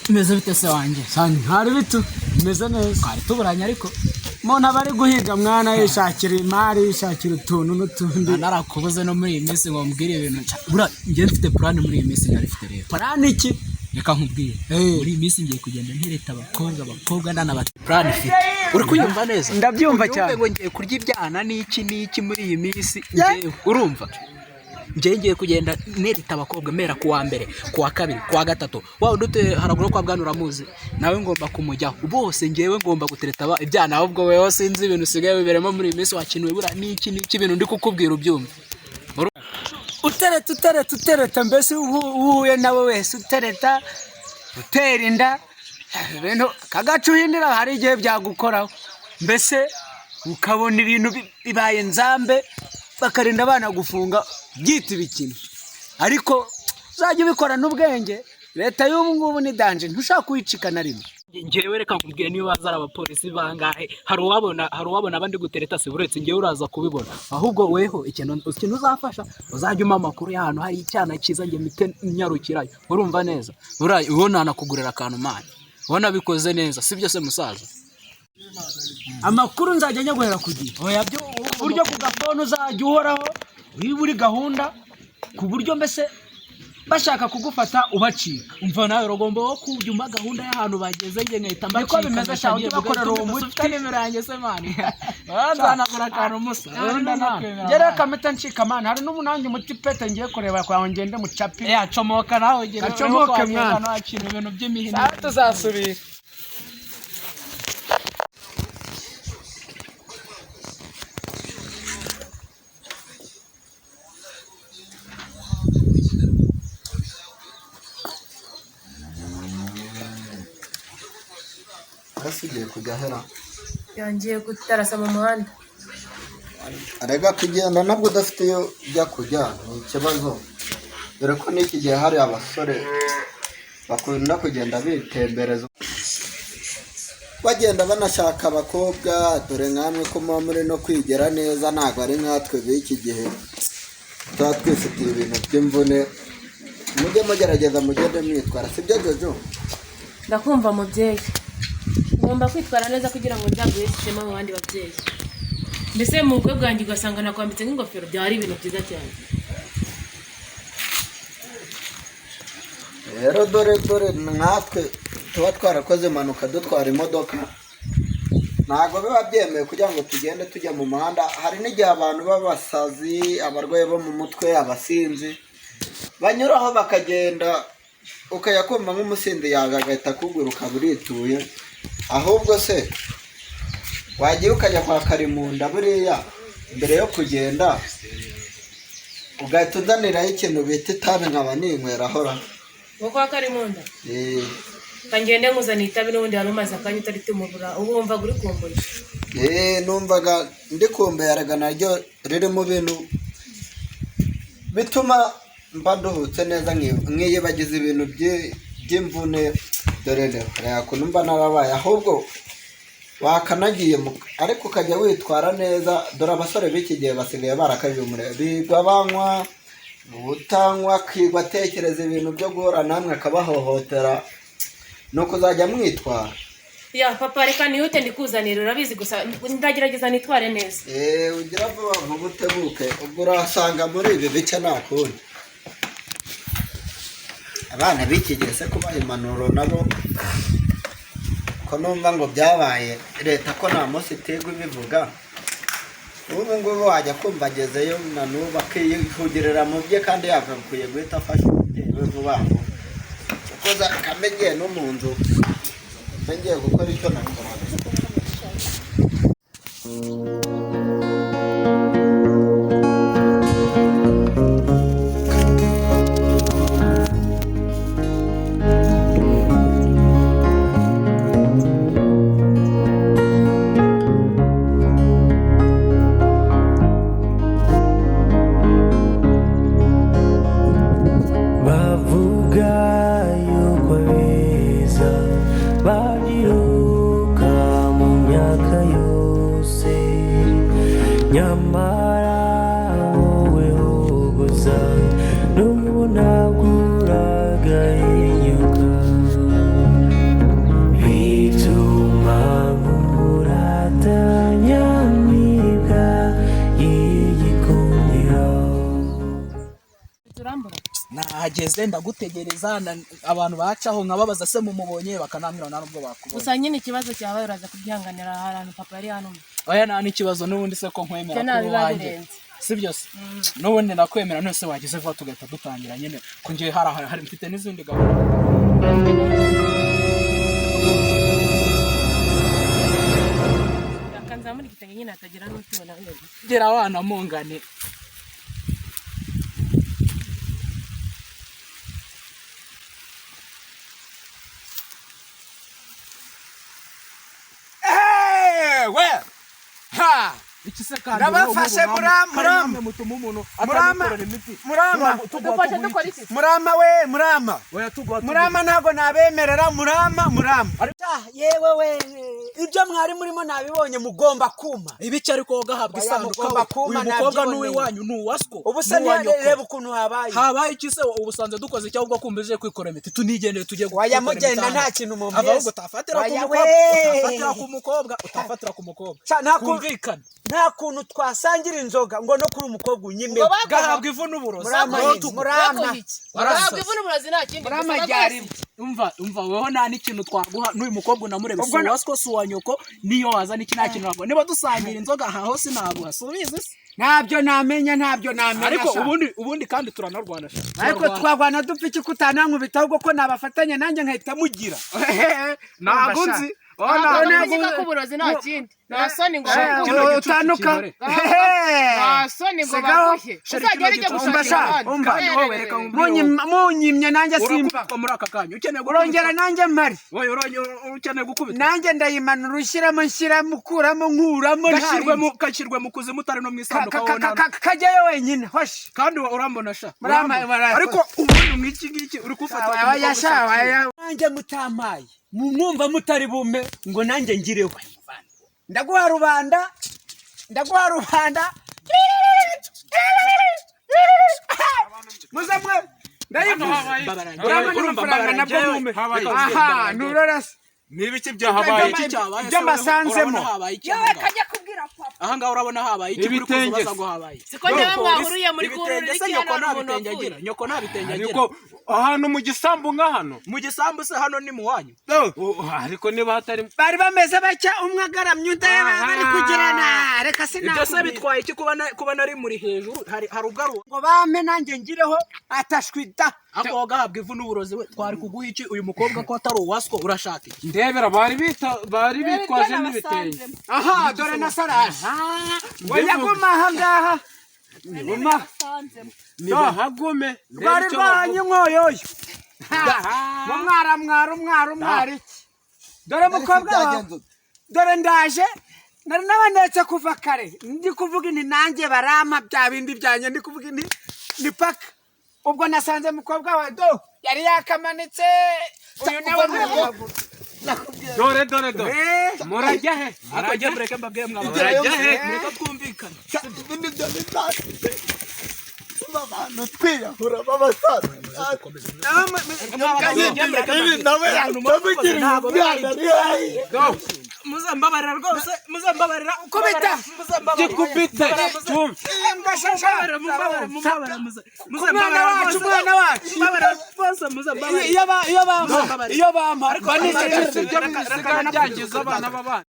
Meze bite se wanjye? Sani hari bitu meze neza. Twari tuburanye ariko Muntu abari guhiga mwana yishakira imari yishakira utuntu n'utundi. Narakubuze no muri iyi minsi ngo mbwire ibintu. Bura ngiye mfite plan muri iyi minsi narifite rero. Plan iki? Reka nkubwire. Muri iyi minsi ngiye kugenda ntereta abakobwa n'abati plan ifite. Uri kuyumva neza? Ndabyumva cyane. Ngo ngiye kurya ibyana n'iki muri iyi minsi ngiye urumva? Ngiye kugenda nerita abakobwa mera ku wa mbere, ku wa kabiri, ku wa gatatu. Wawe ndute haragura kwa bwana uramuzi. Nawe ngomba kumujyaho. Bose ngewe ngomba gutereta ibyana ahubwo wewe sinzi ibintu sigaye biberemo muri iyi minsi wakinuwe bura n'iki ibintu ndi kukubwira ubyumva. Utereta mbese uhuye nawe wese utereta utera inda ibintu kagacuhindira hari igihe byagukoraho mbese ukabona ibintu bibaye nzambe bakarinda abana gufunga byita ibikino ariko uzajya ubikora n'ubwenge leta y'ubu ngubu ni danje ntushaka kuyicika na rimwe. Ngewe reka nkubwire niba bazara abapolisi bangahe hari uwabona abandi gutereta se uretse ngewe uraza kubibona ahubwo weho ikintu uzafasha uzajya umpa amakuru y'ahantu hari icyana cyiza nge mite nyarukirayo urumva neza ubona nakugurira akantu mani ubona bikoze neza sibyo se musaza. Amakuru nzajya nyaguhera kugiye oya byo uburyo ku gafone uzajya uhoraho uri gahunda ku buryo mbese bashaka kugufata ubacika. Umva nawe rugomba wo kubyuma gahunda y'ahantu bageze nge nkahita mbacika. Niko bimeze cyane ubakorera uwo muti nimero yanjye se mani. Wanzanagura akantu musa. Gere kameta ncika mani hari n'umunange muti pete ngiye kureba kwa ngende mucapi. Acomoka nawe gere. Acomoke mwana. Nakira ibintu by'imihini. Tuzasubira. Asigiye kujya yangiye gutarasa mu muhanda arega kugenda nabwo udafite yo ujya kujya ni ikibazo dore ko n'iki gihe hari abasore bakunda kugenda bitembereza bagenda banashaka abakobwa dore nkamwe ko muba muri no kwigera neza ntabwo ari nkatwe b'iki gihe tuba twifitiye ibintu by'imvune mujye mugerageza mugende mwitwara sibyo Jojo? ndakumva mubyeyi ngomba kwitwara neza kugira ngo nzaguhe ishema mu bandi babyeyi mbese mu bukwe bwanjye ugasanga nakwambitse nk'ingofero byari ibintu byiza cyane. Rero dore natwe tuba twarakoze impanuka dutwara imodoka ntabwo biba byemewe kugira ngo tugende tujya mu muhanda. Hari n'igihe abantu b'abasazi abarwayi bo mu mutwe abasinzi banyuraho bakagenda ukajya kumva nk'umusinzi yawe agahita akugura ukaba urituye ahubwo se wagiye ukajya kwa Karimunda buriya mbere yo kugenda ugahita uzaniraho ikintu bita itabi nkaba ninyweraho ngo kwa Karimunda kangende nkuzaniye itabi n'ubundi hari umaze akanya utari tumubura ubu wumvaga uri kumbuye. Numvaga ndi kumbuye araga naryo riri mu bintu bituma mba nduhutse neza nkiyibagiza ibintu by'imvune dore rero numva narabaye ahubwo wakanagiye ariko ukajya witwara neza dore abasore b'iki gihe basigaye barakajije umurego biga banywa utanywa kwigwa atekereza ibintu byo guhora namwe akabahohotera no kuzajya mwitwara. Ya papa reka nihute ndikuzanira urabizi gusa ndagerageza nitware neza. Ugira vuba vuba utebuke ubwo urasanga muri ibi bice nakundi abana b'iki gihe se kubaha impanuro nabo ko numva ngo byabaye leta ko nta munsi itegwa ibivuga ubu ngubu wajya kumva agezeyo na n'ubu akiyihugirira mu bye kandi yagakwiye guhita afasha umubyeyi we vuba vuba kuko kamenyeye no mu nzu ngiye gukora icyo nakora. Bavuga yuko beza bagiruka ndahageze ndagutegereza abantu bacaho nkababaza se mumubonye bakanambwira nta nubwo bakubona gusa nyine ikibazo cyawe uraza kubyihanganira ahantu papa yari hano oya nta n'ikibazo n'ubundi se ko nkwemera kuri wanjye si byose n'ubundi nakwemera none se wagize vuba tugahita dutangira nyine ko ngiye hari mfite n'izindi gahunda akanzamura igitenge nyine atagira n'utubona gera wana mungane we ha nabafashe murama mutuma umuntu murama murama dufashe dukora iki murama we murama ntago nabemerera murama yewe we ibyo mwari murimo nabibonye mugomba kuma ibice ariko gahabwa isanduka uyu mukobwa n'uwiwanyu n'uwaswo ubu se reba ukuntu habaye iki se ubusanze dukoze icyo ahubwo kumbije kwikora imiti tunigendeye tujye waya mugenda nta kintu mu ahubwo utafatira ku mukobwa utafatira ku mukobwa kumvikana nta kuntu twasangira inzoga ngo no kuri umukobwa unyime gahabwa ivu n'uburozi murama gahabwa ivu n'uburozi nta kindi umva weho nta n'ikintu twaguha n'uyu mukobwa unamurebe si uwaswo si uwa nyoko niyo wazana iki nta kintu waguha niba dusangira inzoga aha hose naguha si ubizi se ntabyo namenya ariko ubundi kandi turanarwana ariko twagwana dupfa iki kutanankubita ahubwo ko nabafatanya nanjye nkahita mugira ntabwo nzi ntabwo ko uburozi nta kindi nta soni ngo utanuka nta soni ngo baguhe uzagera ujya gushakira abandi munyimye nanjye simba muri aka kanya ukeneye urongera nanjye mpari ukeneye gukubita nanjye ndayimanura ushyiramo nshyiramo ukuramo nkuramo kashyirwe mu kuzimu utari no mu isanduka kajyayo wenyine hoshi kandi urambona sha ariko ubundi mw'iki ngiki uri kufata nanjye mutampaye mwumva mutari bume ngo nanjye ngireho ndaguha rubanda muzamwe aha nurorase n'ibiki byahabaye ibyo mbasanzemo yewe kajya kubwira papa aha ngaho urabona habaye iki uri kuzubaza ngo habaye siko njyewe mwahuriye muri kurura iki nyoko nta bitenge agira ariko ahantu mu gisambu nk'ahano mu gisambu se hano ni mu wanyu ariko niba hatari bari bameze bacya umwe agaramye undi bari kugirana reka ibyo se bitwaye iki kuba nari muri hejuru hari ugaruka ngo bame nanjye ngireho atashwita ako gahabwa ivu n'uburozi we twari kuguha iki uyu mukobwa ko atari uwaswo urashaka iki ndebera bari bitwaje n'ibitenge aha dore na saraje wayaguma aha ngaha nibahagume rwari rwahanye inkoyoyo umwari dore mukobwa wawe dore ndaje nari nabanetse kuva kare ndi kuvuga inti nanjye barama bya bindi byanjye ndi kuvuga inti ni paka ubwo nasanze mukobwa wawe do yari yakamanitse uyu nawe dore murajya he arajya mureke mbabwiye mwaba murajya he mureke twumvikane abantu twiyahura b'abasaza muzambabarira rwose muzambabarira kubita gikubite iyo bampa banise byangiza abana b'abana